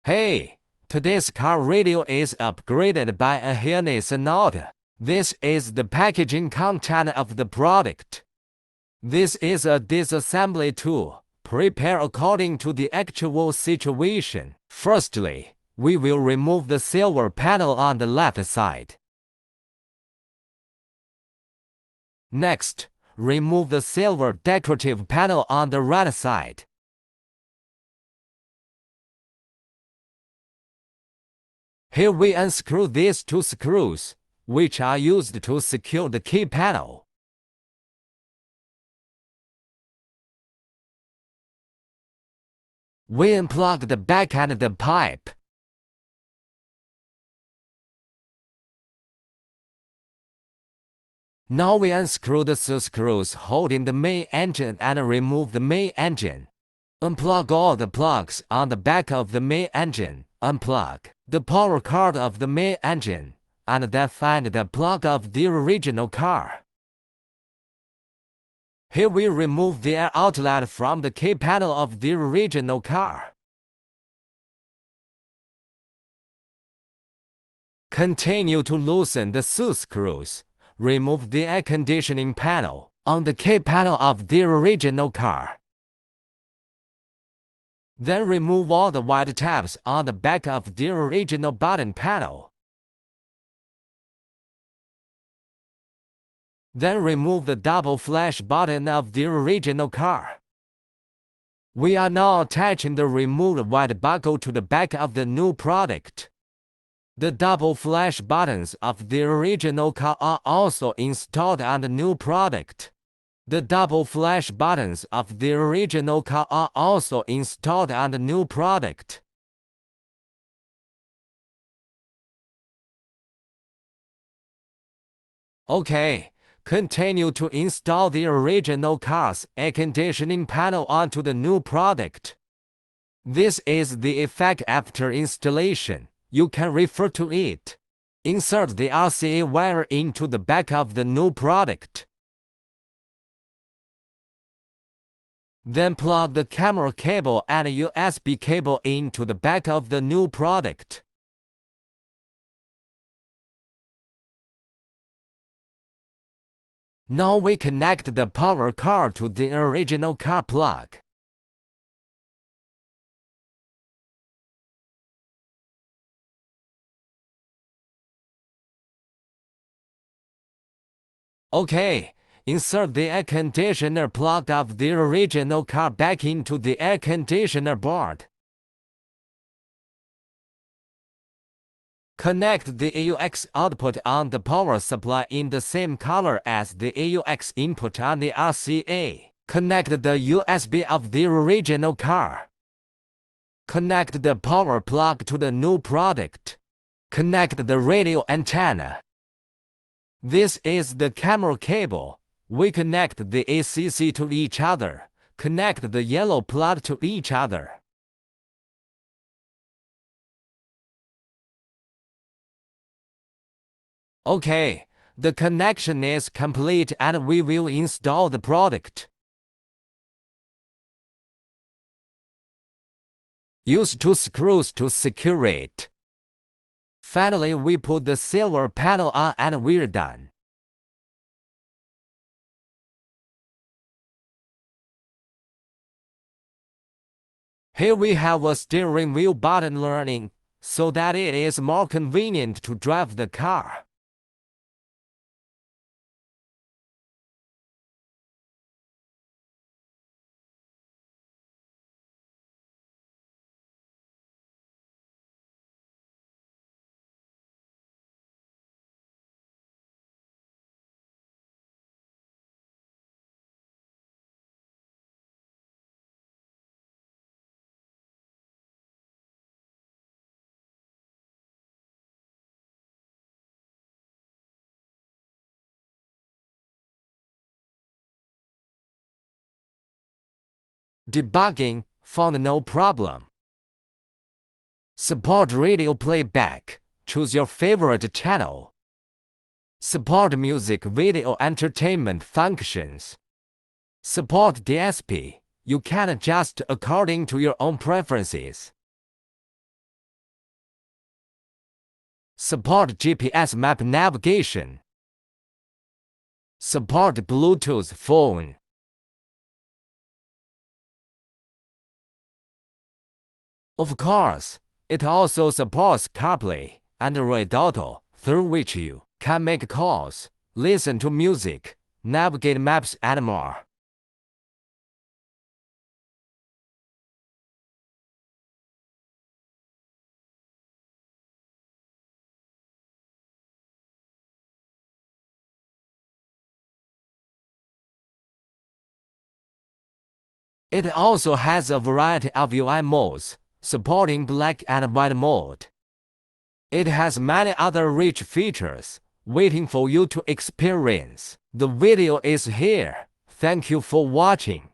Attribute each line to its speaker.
Speaker 1: Hey, today's car radio is upgraded by a Hyundai Sonata. This is the packaging content of the product. This is a disassembly tool, prepared according to the actual situation. Firstly, we will remove the silver panel on the left side. Next, remove the silver decorative panel on the right side. Here we unscrew these two screws, which are used to secure the key panel. We unplug the back and the pipe. Now we unscrew the two screws holding the main engine and remove the main engine. Unplug all the plugs on the back of the main engine. Unplug the power cord of the main engine, and then find the plug of the original car. Here we remove the air outlet from the key panel of the original car. Continue to loosen the two screws. Remove the air conditioning panel on the key panel of the original car. Then remove all the white tabs on the back of the original button panel. Then remove the double flash button of the original car. We are now attaching the removed white buckle to the back of the new product. The double flash buttons of the original car are also installed on the new product. The double flash buttons of the original car are also installed on the new product. Okay, continue to install the original car's air conditioning panel onto the new product. This is the effect after installation. You can refer to it. Insert the RCA wire into the back of the new product. Then plug the camera cable and USB cable into the back of the new product. Now we connect the power cord to the original car plug. Okay. Insert the air conditioner plug of the original car back into the air conditioner board. Connect the AUX output on the power supply in the same color as the AUX input on the RCA. Connect the USB of the original car. Connect the power plug to the new product. Connect the radio antenna. This is the camera cable. We connect the ACC to each other. Connect the yellow plug to each other. Okay, the connection is complete and we will install the product. Use two screws to secure it. Finally, we put the silver panel on and we're done. Here we have a steering wheel button learning, so that it is more convenient to drive the car. Debugging, found no problem. Support radio playback, choose your favorite channel. Support music video entertainment functions. Support DSP, you can adjust according to your own preferences. Support GPS map navigation. Support Bluetooth phone. Of course, it also supports CarPlay, Android Auto, through which you can make calls, listen to music, navigate maps, and more. It also has a variety of UI modes, supporting black and white mode. It has many other rich features, waiting for you to experience. The video is here. Thank you for watching.